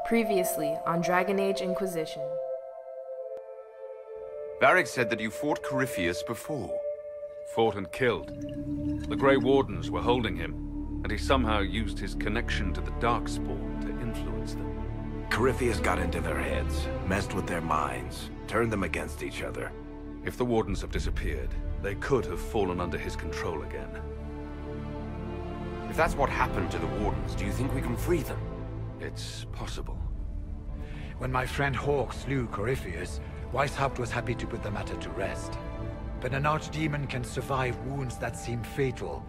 Previously on Dragon Age Inquisition. Varric said that you fought Corypheus before. Fought and killed. The Grey Wardens were holding him, and he somehow used his connection to the Darkspawn to influence them. Corypheus got into their heads, messed with their minds, turned them against each other. If the Wardens have disappeared, they could have fallen under his control again. If that's what happened to the Wardens, do you think we can free them? It's possible. When my friend Hawk slew Corypheus, Weishaupt was happy to put the matter to rest. But an archdemon can survive wounds that seem fatal,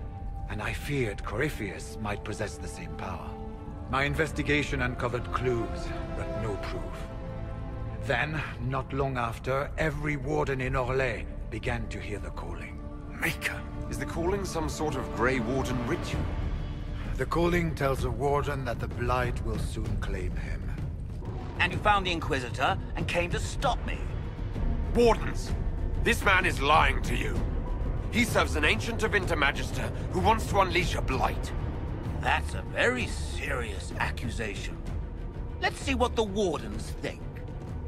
and I feared Corypheus might possess the same power. My investigation uncovered clues, but no proof. Then, not long after, every warden in Orlais began to hear the calling. Maker! Is the calling some sort of Grey Warden ritual? The calling tells a warden that the Blight will soon claim him. And you found the Inquisitor and came to stop me. Wardens! This man is lying to you. He serves an Ancient of Intermagister who wants to unleash a Blight. That's a very serious accusation. Let's see what the Wardens think.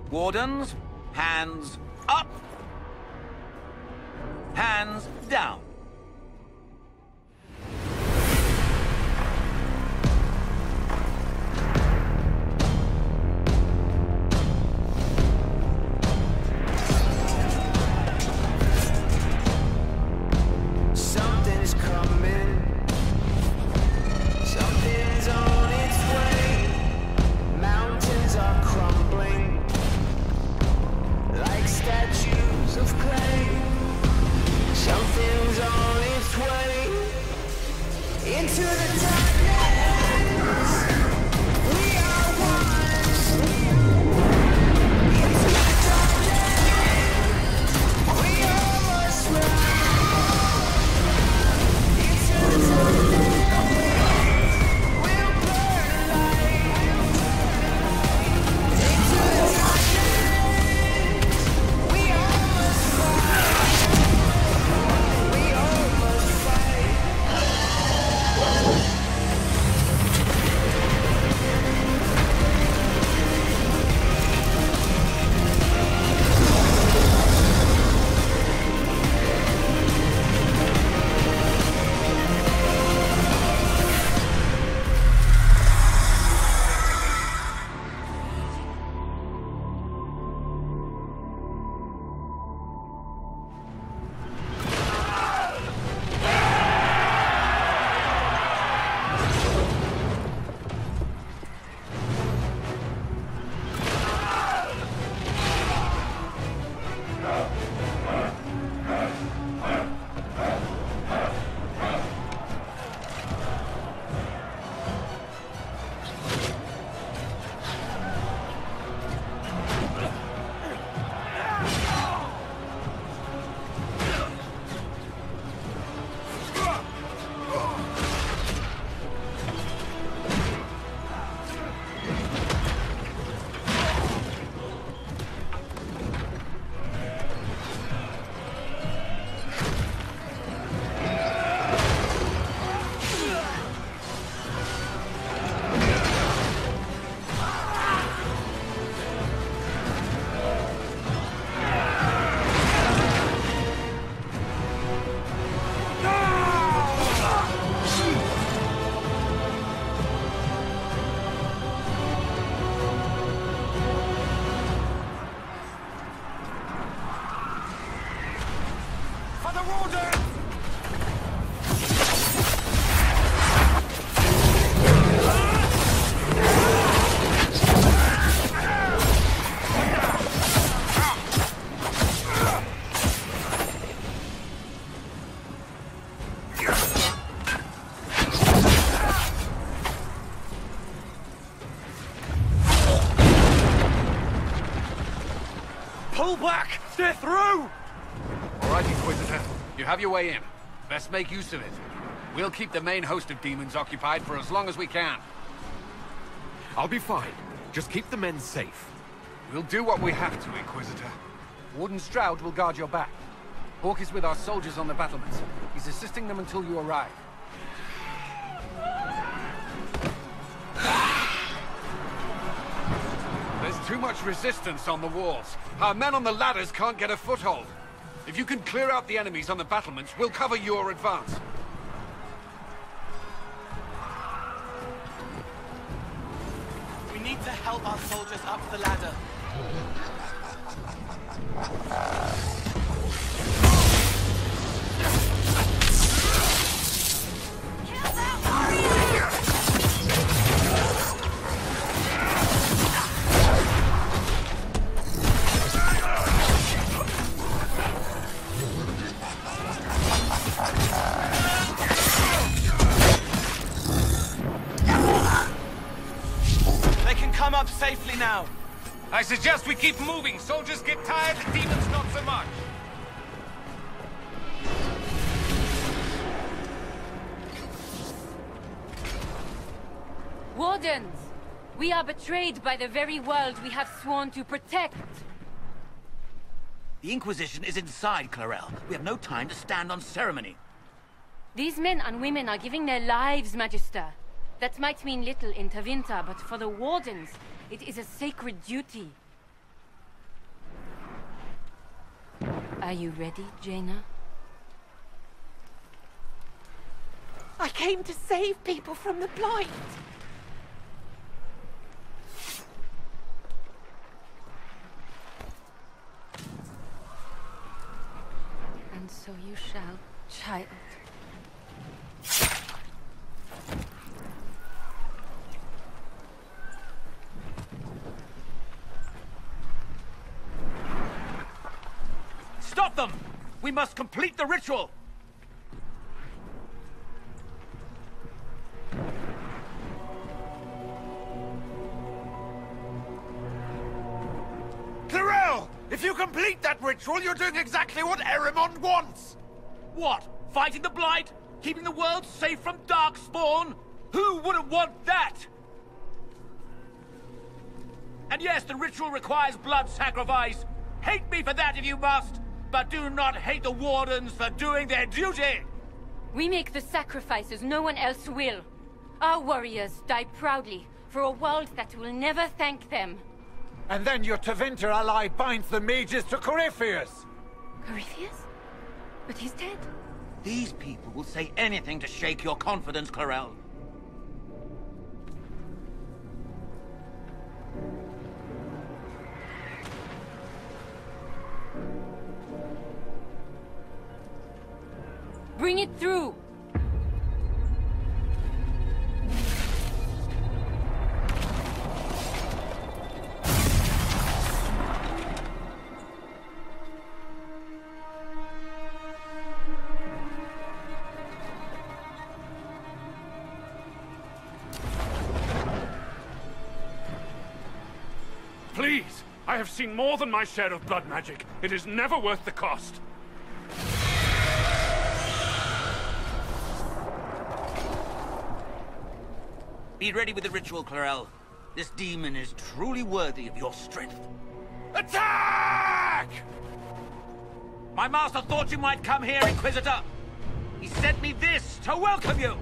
Wardens, hands up. Hands down. Pull back! They're through! All right, Inquisitor. You have your way in. Best make use of it. We'll keep the main host of demons occupied for as long as we can. I'll be fine. Just keep the men safe. We'll do what we have to, Inquisitor. Warden Stroud will guard your back. Hawk is with our soldiers on the battlements. He's assisting them until you arrive. much resistance on the walls. Our men on the ladders can't get a foothold. If you can clear out the enemies on the battlements, we'll cover your advance. We need to help our soldiers up the ladder. Kill that warrior! They can come up safely now. I suggest we keep moving. Soldiers get tired, the demons not so much. Wardens! We are betrayed by the very world we have sworn to protect. The Inquisition is inside, Clarel. We have no time to stand on ceremony. These men and women are giving their lives, Magister. That might mean little in Tevinter, but for the Wardens, it is a sacred duty. Are you ready, Jaina? I came to save people from the blight. And so you shall, child. Stop them! We must complete the ritual! Clarel! If you complete that ritual, you're doing exactly what Erimond wants! What? Fighting the Blight? Keeping the world safe from Darkspawn? Who wouldn't want that? And yes, the ritual requires blood sacrifice. Hate me for that if you must, but do not hate the Wardens for doing their duty! We make the sacrifices no one else will. Our warriors die proudly for a world that will never thank them. And then your Tevinter ally binds the mages to Corypheus! Corypheus? But he's dead. These people will say anything to shake your confidence, Clarel. Bring it through! Please! I have seen more than my share of blood magic. It is never worth the cost. Be ready with the ritual, Clarel. This demon is truly worthy of your strength. Attack! My master thought you might come here, Inquisitor. He sent me this to welcome you.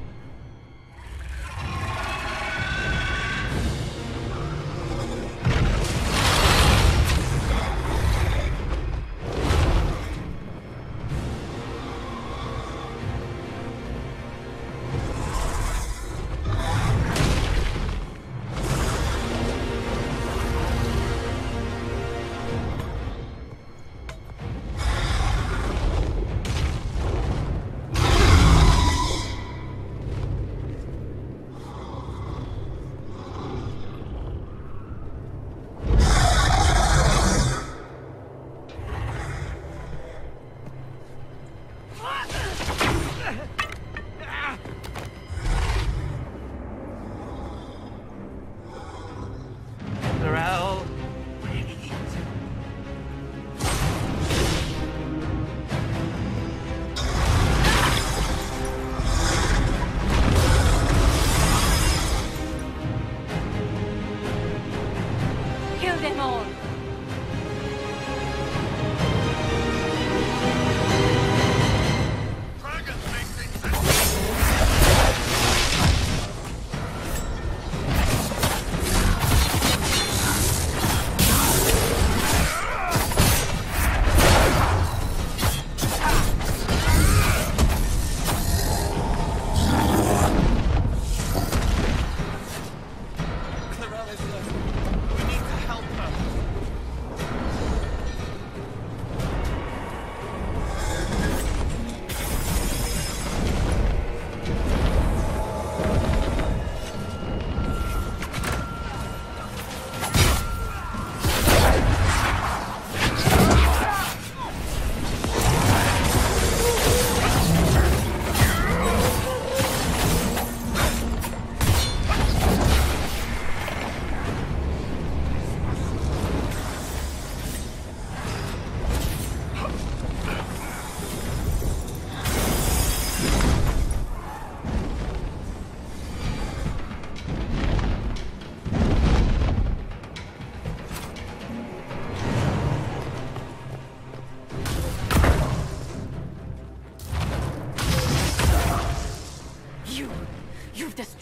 Clarel, breathe. Kill them all!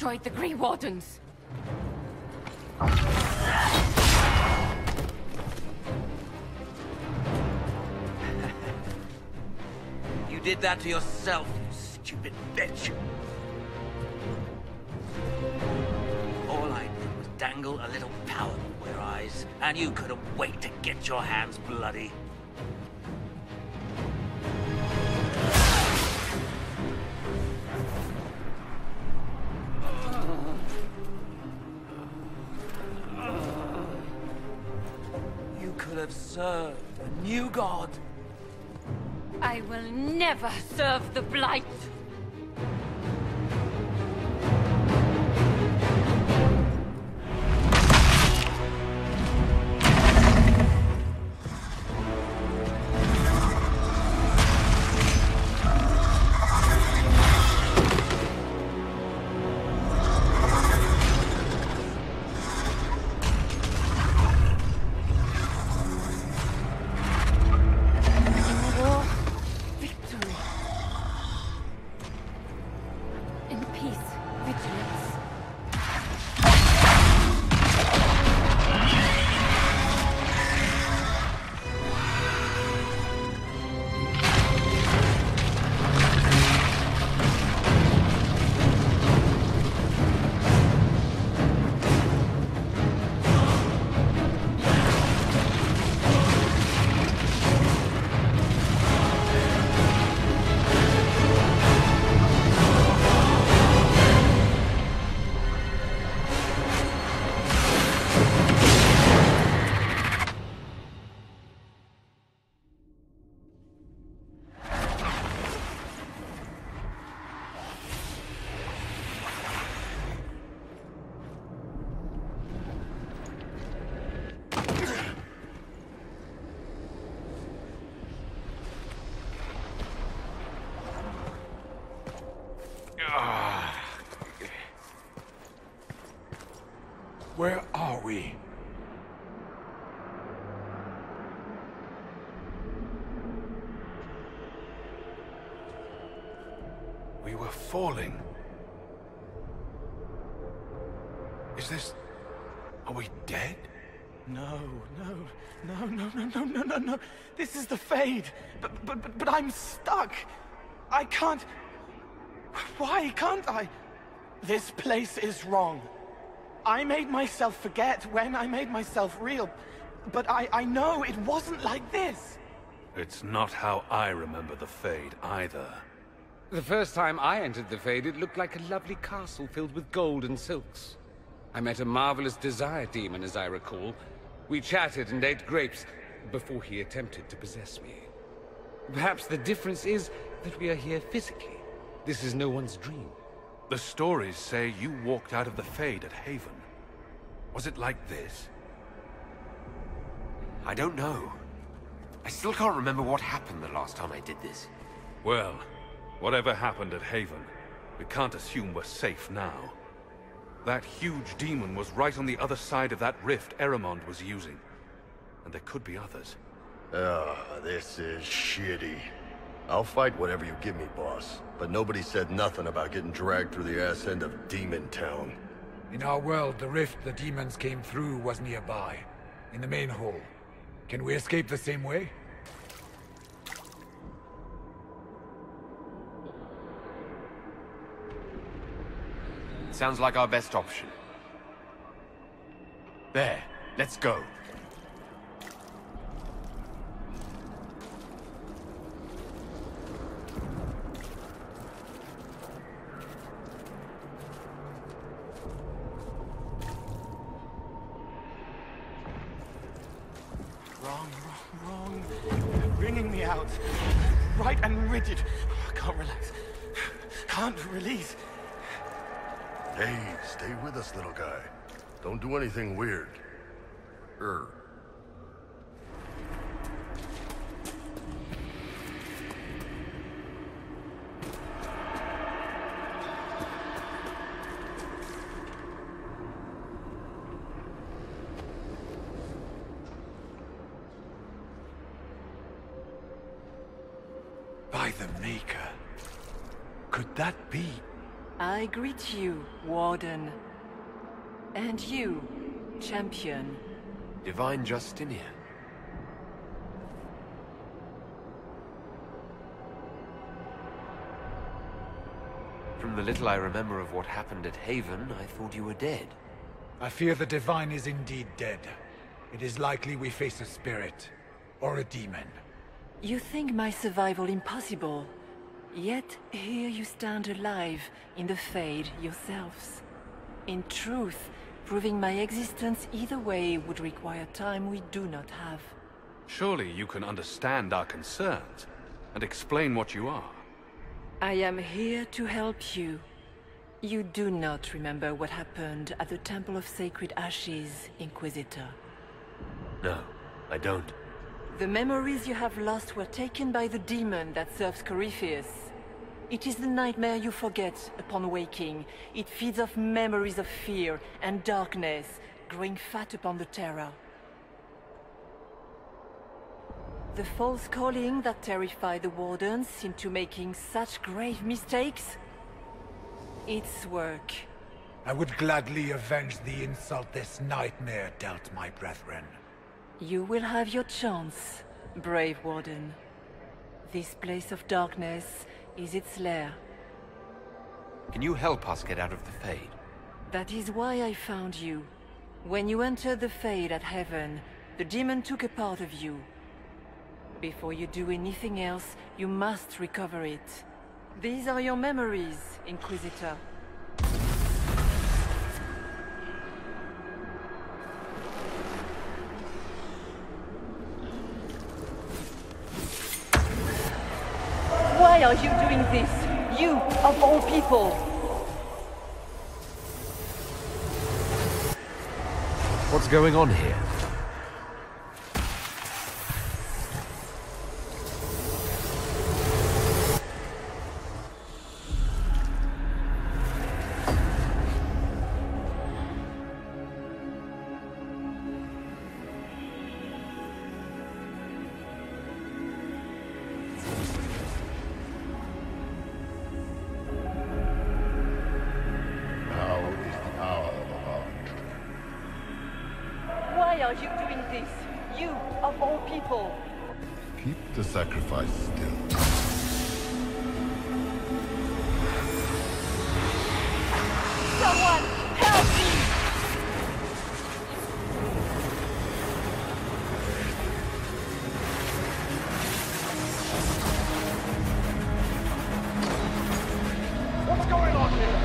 destroyed the Grey Wardens. You did that to yourself, you stupid bitch. All I did was dangle a little power before your eyes, and you couldn't wait to get your hands bloody. You could have served a new god. I will never serve the Blight! Where are we? We were falling. Is this... Are we dead? No. This is the Fade. But I'm stuck. I can't... Why can't I? This place is wrong. I made myself forget when I made myself real. But I know it wasn't like this. It's not how I remember the Fade, either. The first time I entered the Fade, it looked like a lovely castle filled with gold and silks. I met a marvelous desire demon, as I recall. We chatted and ate grapes before he attempted to possess me. Perhaps the difference is that we are here physically. This is no one's dream. The stories say you walked out of the Fade at Haven. Was it like this? I don't know. I still can't remember what happened the last time I did this. Well, whatever happened at Haven, we can't assume we're safe now. That huge demon was right on the other side of that rift Eramond was using. And there could be others. This is shitty. I'll fight whatever you give me, boss. But nobody said nothing about getting dragged through the ass end of Demon Town. In our world, the rift the demons came through was nearby, in the main hall. Can we escape the same way? Sounds like our best option. There, let's go. Wrong. Bringing me out. Right and rigid. I can't relax. Can't release. Hey, stay with us, little guy. Don't do anything weird. By the Maker. Could that be? I greet you, Warden. And you, Champion. Divine Justinian. From the little I remember of what happened at Haven, I thought you were dead. I fear the Divine is indeed dead. It is likely we face a spirit, or a demon. You think my survival impossible, yet here you stand alive in the Fade yourselves. In truth, proving my existence either way would require time we do not have. Surely you can understand our concerns, and explain what you are. I am here to help you. You do not remember what happened at the Temple of Sacred Ashes, Inquisitor. No, I don't. The memories you have lost were taken by the demon that serves Corypheus. It is the nightmare you forget upon waking. It feeds off memories of fear and darkness, growing fat upon the terror. The false calling that terrified the Wardens into making such grave mistakes? Its work. I would gladly avenge the insult this nightmare dealt my brethren. You will have your chance, brave Warden. This place of darkness is its lair. Can you help us get out of the Fade? That is why I found you. When you entered the Fade at Heaven, the demon took a part of you. Before you do anything else, you must recover it. These are your memories, Inquisitor. Why are you doing this? You, of all people! What's going on here? Why are you doing this? You, of all people! Keep the sacrifice still. Someone, help me! What's going on here?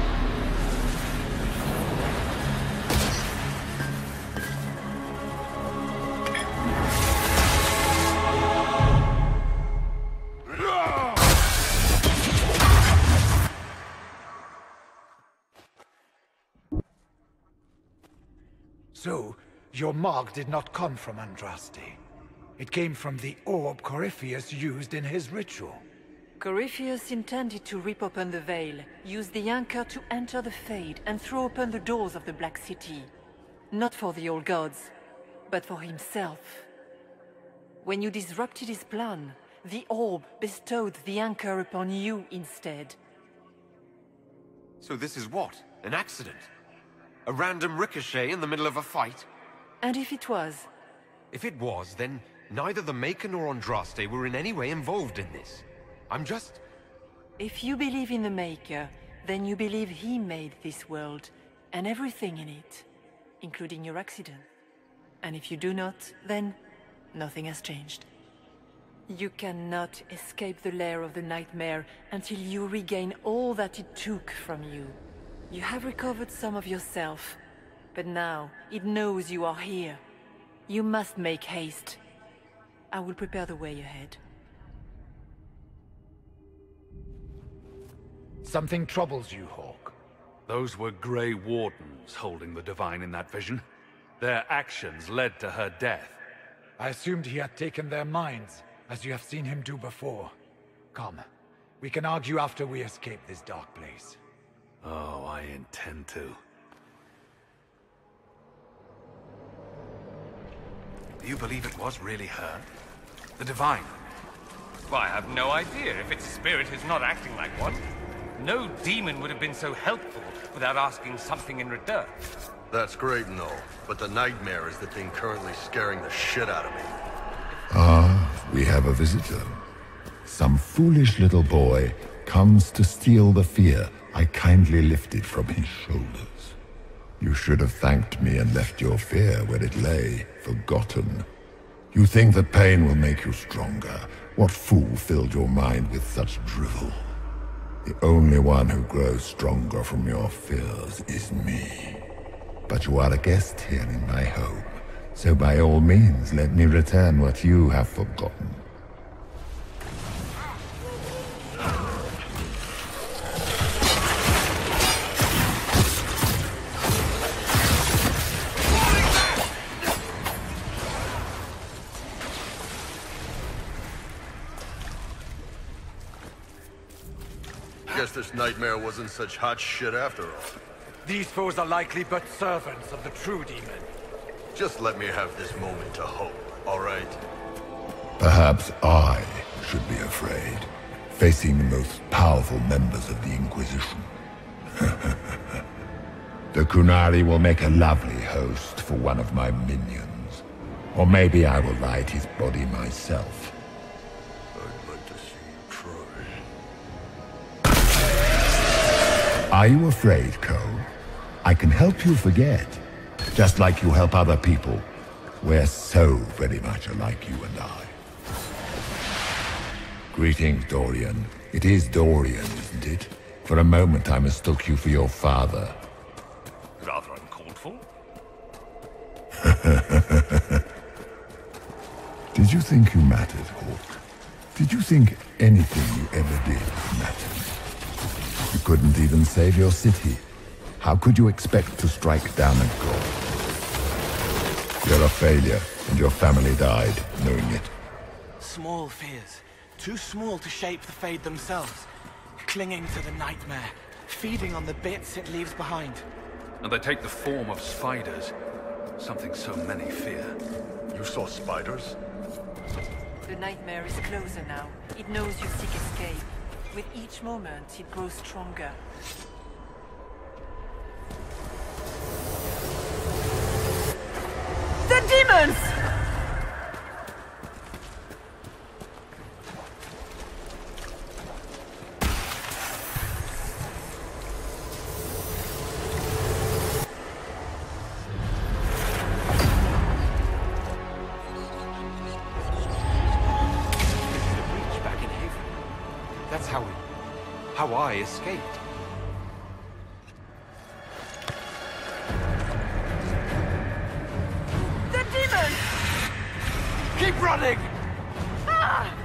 So, your mark did not come from Andraste. It came from the orb Corypheus used in his ritual. Corypheus intended to rip open the veil, use the anchor to enter the Fade, and throw open the doors of the Black City. Not for the old gods, but for himself. When you disrupted his plan, the orb bestowed the anchor upon you instead. So this is what? An accident? A random ricochet in the middle of a fight? And if it was? If it was, then neither the Maker nor Andraste were in any way involved in this. I'm just... If you believe in the Maker, then you believe he made this world, and everything in it, including your accident. And if you do not, then nothing has changed. You cannot escape the lair of the nightmare until you regain all that it took from you. You have recovered some of yourself, but now it knows you are here. You must make haste. I will prepare the way ahead. Something troubles you, Hawk. Those were Grey Wardens holding the Divine in that vision. Their actions led to her death. I assumed he had taken their minds, as you have seen him do before. Come, we can argue after we escape this dark place. Oh, I intend to. Do you believe it was really her? The Divine? Well, I have no idea if its spirit is not acting like one. No demon would have been so helpful without asking something in return. That's great and all, but the nightmare is the thing currently scaring the shit out of me. Ah, we have a visitor. Some foolish little boy comes to steal the fear I kindly lifted from his shoulders. You should have thanked me and left your fear where it lay, forgotten. You think that pain will make you stronger. What fool filled your mind with such drivel? The only one who grows stronger from your fears is me. But you are a guest here in my home, so by all means let me return what you have forgotten. Guess this nightmare wasn't such hot shit after all. These foes are likely but servants of the true demon. Just let me have this moment to hope, all right? Perhaps I should be afraid, facing the most powerful members of the Inquisition. The Kunari will make a lovely host for one of my minions. Or maybe I will light his body myself. I'd like to see you try. Are you afraid, Cole? I can help you forget, just like you help other people. We're so very much alike, you and I. Greetings, Dorian. It is Dorian, isn't it? For a moment I mistook you for your father. Rather uncalled for. Did you think you mattered, Hawk? Did you think anything you ever did mattered? You couldn't even save your city. How could you expect to strike down a god? You're a failure, and your family died knowing it. Small fears. Too small to shape the Fade themselves. Clinging to the nightmare. Feeding on the bits it leaves behind. And they take the form of spiders. Something so many fear. You saw spiders? The nightmare is closer now. It knows you seek escape. With each moment, it grows stronger. The demons! That's how I escaped. The demons! Keep running! Ah!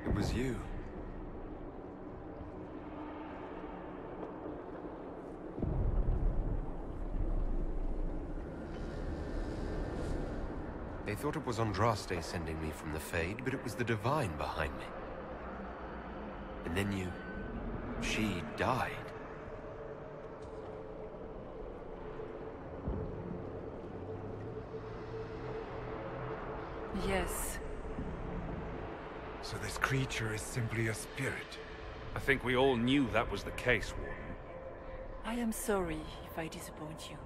It was you. They thought it was Andraste sending me from the Fade, but it was the Divine behind me. And then she died. Yes. So this creature is simply a spirit. I think we all knew that was the case, Warden. I am sorry if I disappoint you.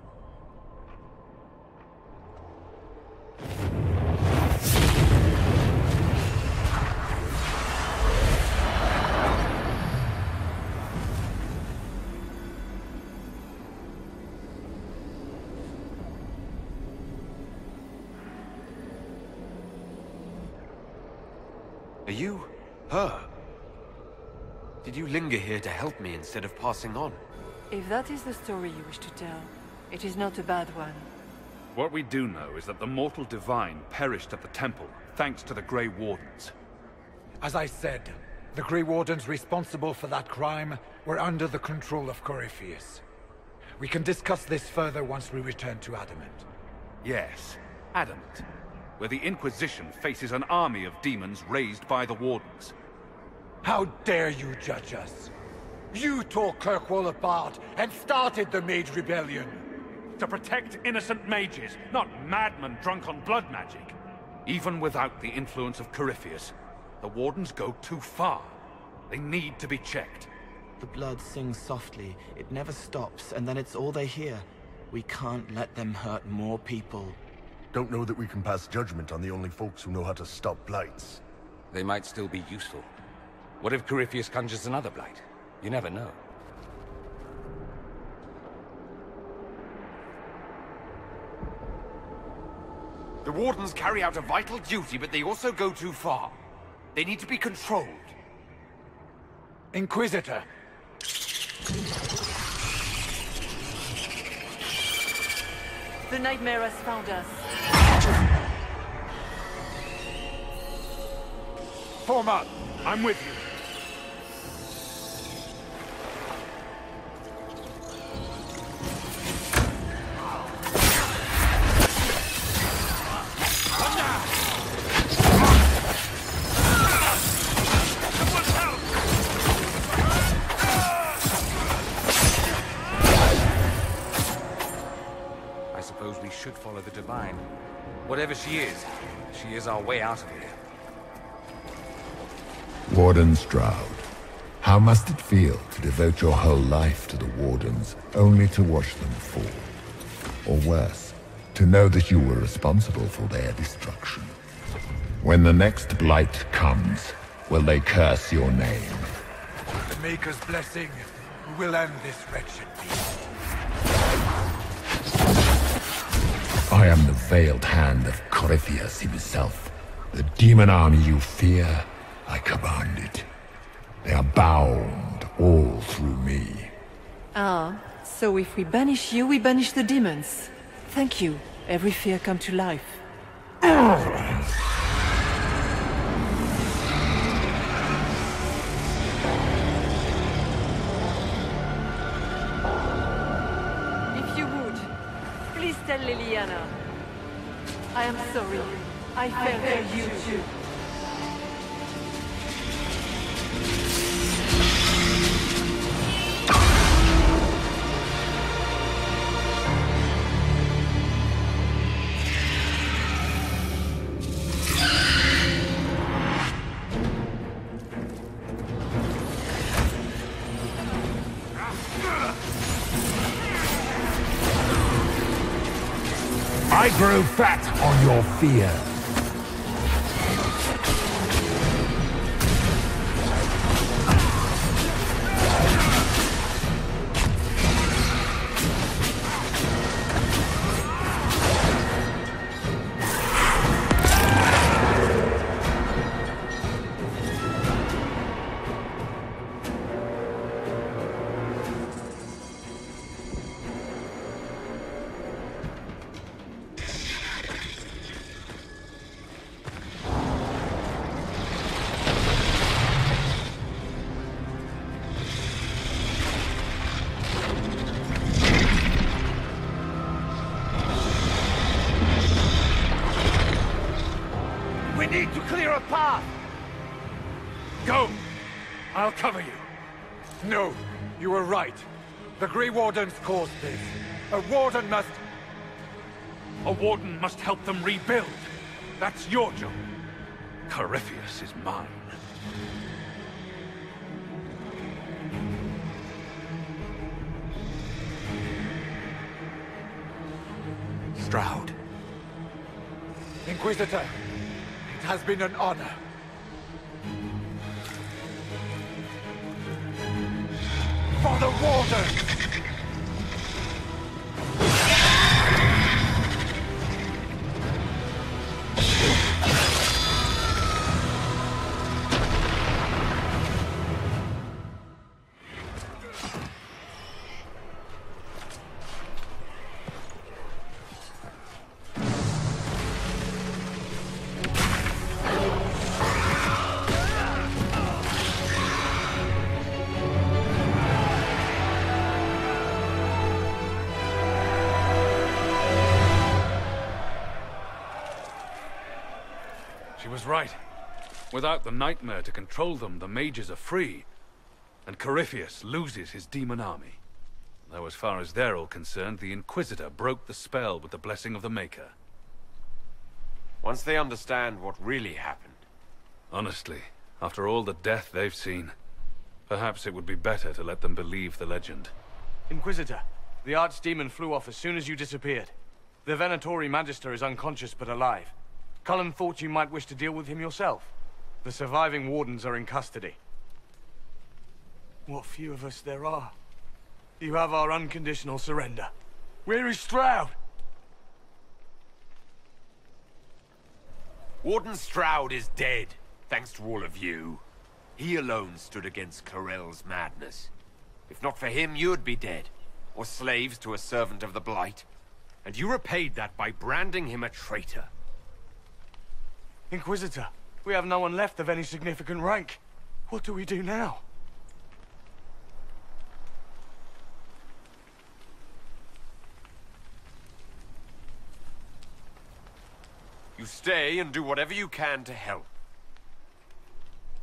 Are you her? Did you linger here to help me instead of passing on? If that is the story you wish to tell, it is not a bad one. What we do know is that the mortal divine perished at the temple, thanks to the Grey Wardens. As I said, the Grey Wardens responsible for that crime were under the control of Corypheus. We can discuss this further once we return to Adamant. Yes, Adamant. where the Inquisition faces an army of demons raised by the Wardens. How dare you judge us? You tore Kirkwall apart and started the Mage Rebellion. To protect innocent mages, not madmen drunk on blood magic. Even without the influence of Corypheus, the Wardens go too far. They need to be checked. The blood sings softly, it never stops, and then it's all they hear. We can't let them hurt more people. Don't know that we can pass judgment on the only folks who know how to stop blights. They might still be useful. What if Corypheus conjures another blight? You never know. The Wardens carry out a vital duty, but they also go too far. They need to be controlled. Inquisitor! The nightmare has found us. Form up! I'm with you. Should follow the Divine. Whatever she is our way out of here. Warden Stroud, how must it feel to devote your whole life to the Wardens, only to watch them fall? Or worse, to know that you were responsible for their destruction? When the next blight comes, will they curse your name? The Maker's blessing will end this wretched beast. I am the veiled hand of Corypheus himself. The demon army you fear, I command it. They are bound all through me. Ah, so if we banish you, we banish the demons. Thank you. Every fear come to life. Tell Liliana. I am sorry. I fell for you too. I grow fat on your fear. need to clear a path! Go! I'll cover you. No, you were right. The Grey Wardens caused this. A Warden must... A Warden must help them rebuild. That's your job. Corypheus is mine. Stroud. Inquisitor, it has been an honor. For the Warden! was right. Without the nightmare to control them, the mages are free. And Corypheus loses his demon army. Though as far as they're all concerned, the Inquisitor broke the spell with the blessing of the Maker. Once they understand what really happened. Honestly, after all the death they've seen, perhaps it would be better to let them believe the legend. Inquisitor, the Archdemon flew off as soon as you disappeared. The Venatori Magister is unconscious but alive. Cullen thought you might wish to deal with him yourself. The surviving Wardens are in custody. What few of us there are. You have our unconditional surrender. Where is Stroud? Warden Stroud is dead, thanks to all of you. He alone stood against Clarel's madness. If not for him, you'd be dead, or slaves to a servant of the Blight. And you repaid that by branding him a traitor. Inquisitor, we have no one left of any significant rank. What do we do now? You stay and do whatever you can to help.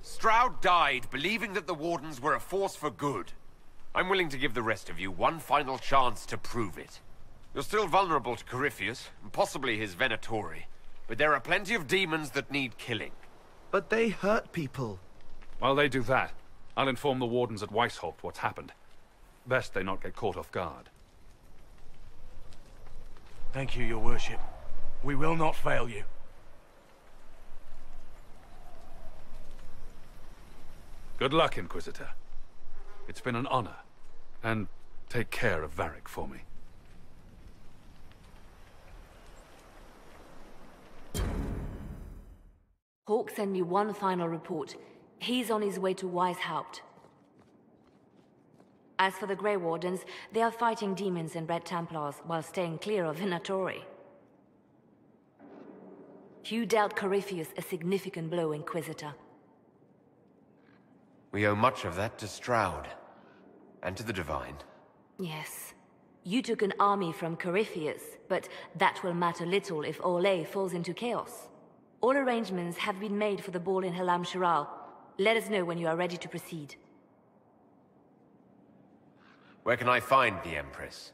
Stroud died believing that the Wardens were a force for good. I'm willing to give the rest of you one final chance to prove it. You're still vulnerable to Corypheus, and possibly his Venatori, but there are plenty of demons that need killing. But they hurt people. While they do that, I'll inform the Wardens at Weishaupt what's happened. Best they not get caught off guard. Thank you, your worship. We will not fail you. Good luck, Inquisitor. It's been an honor. And take care of Varric for me. Hawk sent me one final report. He's on his way to Weishaupt. As for the Grey Wardens, they are fighting demons and Red Templars while staying clear of Venatori. You dealt Corypheus a significant blow, Inquisitor. We owe much of that to Stroud. And to the Divine. Yes. You took an army from Corypheus, but that will matter little if Ole falls into chaos. All arrangements have been made for the ball in Halamshiral. Let us know when you are ready to proceed. Where can I find the Empress?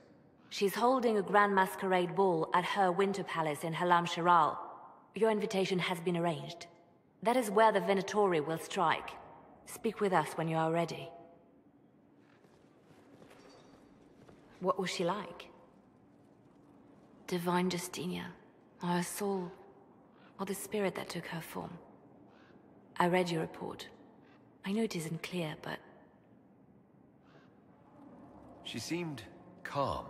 She's holding a grand masquerade ball at her winter palace in Halamshiral. Your invitation has been arranged. That is where the Venatori will strike. Speak with us when you are ready. What was she like? Divine Justinia, or her soul, or the spirit that took her form? I read your report. I know it isn't clear, but... She seemed calm.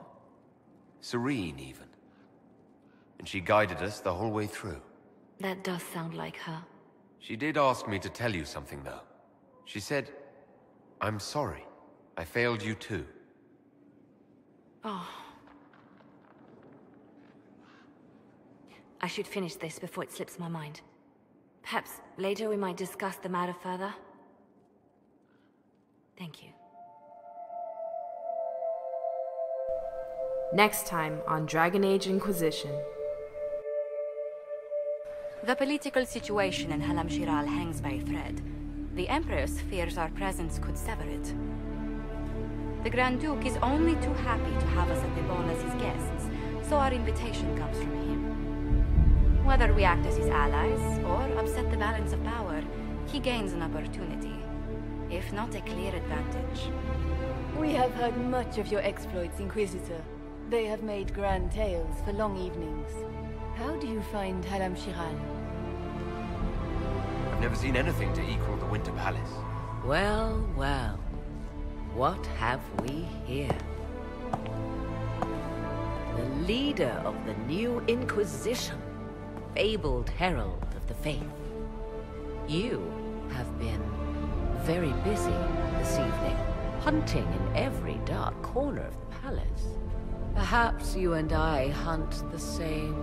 Serene, even. And she guided us the whole way through. That does sound like her. She did ask me to tell you something, though. She said, "I'm sorry. I failed you too." Oh. I should finish this before it slips my mind. Perhaps later we might discuss the matter further. Thank you. Next time on Dragon Age Inquisition. The political situation in Halamshiral hangs by a thread. The Empress fears our presence could sever it. The Grand Duke is only too happy to have us at the ball as his guests, so our invitation comes from him. Whether we act as his allies, or upset the balance of power, he gains an opportunity, if not a clear advantage. We have heard much of your exploits, Inquisitor. They have made grand tales for long evenings. How do you find Halamshiral? I've never seen anything to equal the Winter Palace. Well, well. What have we here? The leader of the new Inquisition, fabled herald of the faith. You have been very busy this evening, hunting in every dark corner of the palace. Perhaps you and I hunt the same